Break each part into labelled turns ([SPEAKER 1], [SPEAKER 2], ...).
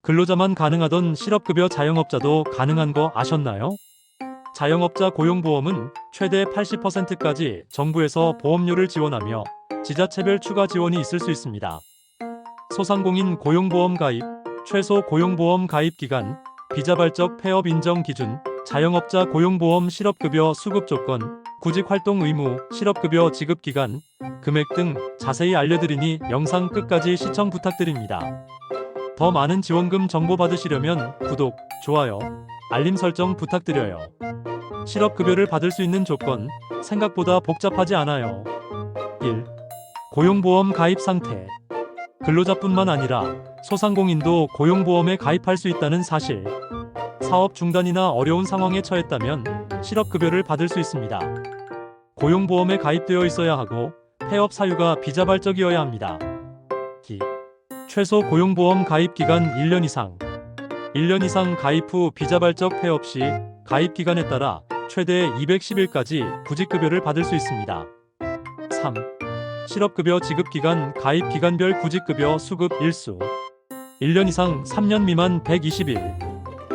[SPEAKER 1] 근로자만 가능하던 실업급여 자영업자도 가능한 거 아셨나요? 자영업자 고용보험은 최대 80%까지 정부에서 보험료를 지원하며 지자체별 추가 지원이 있을 수 있습니다. 소상공인 고용보험 가입, 최소 고용보험 가입 기간, 비자발적 폐업 인정 기준, 자영업자 고용보험 실업급여 수급 조건, 구직활동 의무, 실업급여 지급 기간, 금액 등 자세히 알려드리니 영상 끝까지 시청 부탁드립니다. 더 많은 지원금 정보 받으시려면 구독, 좋아요, 알림 설정 부탁드려요. 실업급여를 받을 수 있는 조건, 생각보다 복잡하지 않아요. 1. 고용보험 가입 상태. 근로자뿐만 아니라 소상공인도 고용보험에 가입할 수 있다는 사실. 사업 중단이나 어려운 상황에 처했다면 실업급여를 받을 수 있습니다. 고용보험에 가입되어 있어야 하고 폐업 사유가 비자발적이어야 합니다. 2. 최소 고용보험 가입 기간 1년 이상. 1년 이상 가입 후 비자발적 폐업 시 가입 기간에 따라 최대 210일까지 구직급여를 받을 수 있습니다. 3. 실업급여 지급 기간 가입 기간별 구직급여 수급 일수. 1년 이상 3년 미만 120일,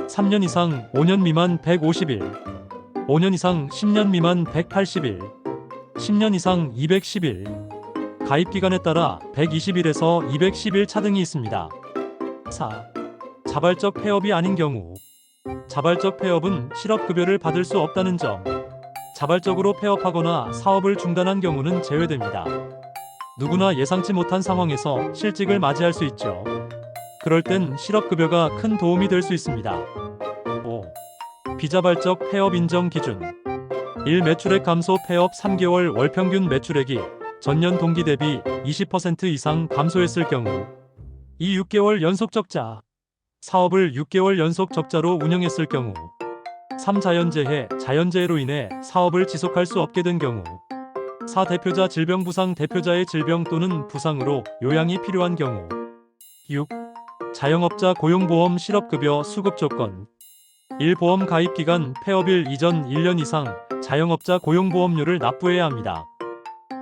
[SPEAKER 1] 3년 이상 5년 미만 150일, 5년 이상 10년 미만 180일, 10년 이상 210일. 가입 기간에 따라 120일에서 210일 차등이 있습니다. 4. 자발적 폐업이 아닌 경우. 자발적 폐업은 실업급여를 받을 수 없다는 점. 자발적으로 폐업하거나 사업을 중단한 경우는 제외됩니다. 누구나 예상치 못한 상황에서 실직을 맞이할 수 있죠. 그럴 땐 실업급여가 큰 도움이 될 수 있습니다. 5. 비자발적 폐업 인정 기준. 1. 매출액 감소 폐업 3개월 월 평균 매출액이 전년 동기 대비 20% 이상 감소했을 경우. 2. 6개월 연속 적자. 사업을 6개월 연속 적자로 운영했을 경우. 3. 자연재해, 자연재해로 인해 사업을 지속할 수 없게 된 경우. 4. 대표자 질병 부상, 대표자의 질병 또는 부상으로 요양이 필요한 경우. 6. 자영업자 고용보험 실업급여 수급 조건. 1. 보험 가입 기간 폐업일 이전 1년 이상 자영업자 고용보험료를 납부해야 합니다.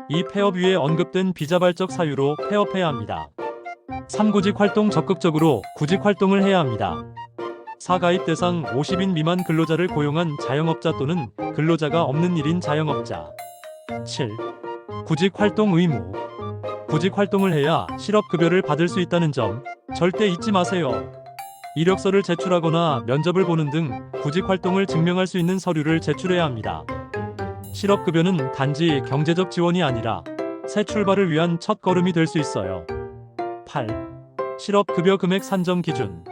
[SPEAKER 1] 2. 폐업 위에 언급된 비자발적 사유로 폐업해야 합니다. 3. 구직활동 적극적으로 구직활동을 해야 합니다. 4. 가입 대상 50인 미만 근로자를 고용한 자영업자 또는 근로자가 없는 1인 자영업자. 7. 구직활동 의무. 구직활동을 해야 실업급여를 받을 수 있다는 점 절대 잊지 마세요. 이력서를 제출하거나 면접을 보는 등 구직활동을 증명할 수 있는 서류를 제출해야 합니다. 실업급여는 단지 경제적 지원이 아니라 새 출발을 위한 첫걸음이 될 수 있어요. 8. 실업급여 금액 산정 기준.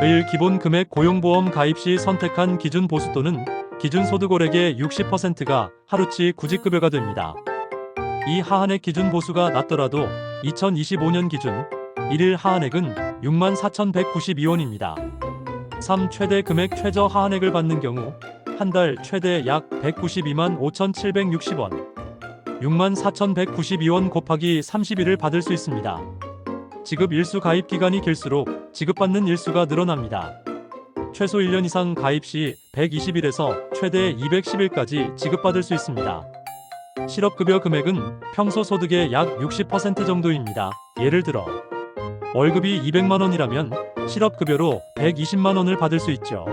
[SPEAKER 1] 1. 기본 금액 고용보험 가입 시 선택한 기준 보수 또는 기준 소득월액의 60%가 하루치 구직급여가 됩니다. 이 하한액 기준 보수가 낮더라도 2025년 기준 1일 하한액은 64,192원입니다. 3. 최대 금액 최저 하한액을 받는 경우 한 달 최대 약 192만 5,760원, 64,192원 곱하기 30일을 받을 수 있습니다. 지급 일수 가입 기간이 길수록 지급받는 일수가 늘어납니다. 최소 1년 이상 가입 시 120일에서 최대 210일까지 지급받을 수 있습니다. 실업급여 금액은 평소 소득의 약 60% 정도입니다. 예를 들어 월급이 200만원이라면 실업급여로 120만원을 받을 수 있죠.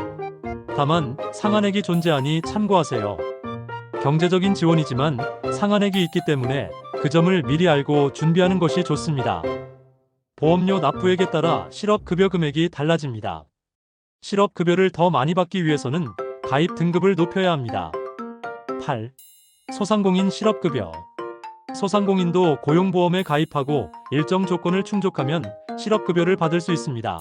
[SPEAKER 1] 다만 상한액이 존재하니 참고하세요. 경제적인 지원이지만 상한액이 있기 때문에 그 점을 미리 알고 준비하는 것이 좋습니다. 보험료 납부액에 따라 실업급여 금액이 달라집니다. 실업급여를 더 많이 받기 위해서는 가입 등급을 높여야 합니다. 8. 소상공인 실업급여. 소상공인도 고용보험에 가입하고 일정 조건을 충족하면 실업급여를 받을 수 있습니다.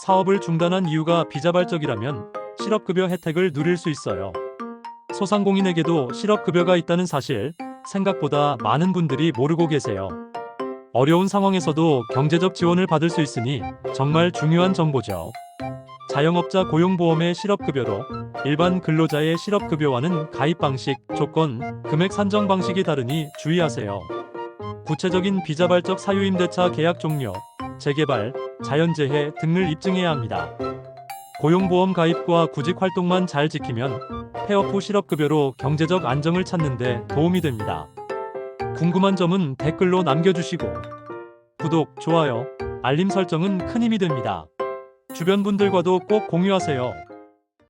[SPEAKER 1] 사업을 중단한 이유가 비자발적이라면 실업급여 혜택을 누릴 수 있어요. 소상공인에게도 실업급여가 있다는 사실 생각보다 많은 분들이 모르고 계세요. 어려운 상황에서도 경제적 지원을 받을 수 있으니 정말 중요한 정보죠. 자영업자 고용보험의 실업급여로 일반 근로자의 실업급여와는 가입 방식, 조건, 금액 산정 방식이 다르니 주의하세요. 구체적인 비자발적 사유임대차 계약 종료, 재개발, 자연재해 등을 입증해야 합니다. 고용보험 가입과 구직활동만 잘 지키면 폐업 후 실업급여로 경제적 안정을 찾는 데 도움이 됩니다. 궁금한 점은 댓글로 남겨주시고 구독, 좋아요, 알림 설정은 큰 힘이 됩니다. 주변 분들과도 꼭 공유하세요.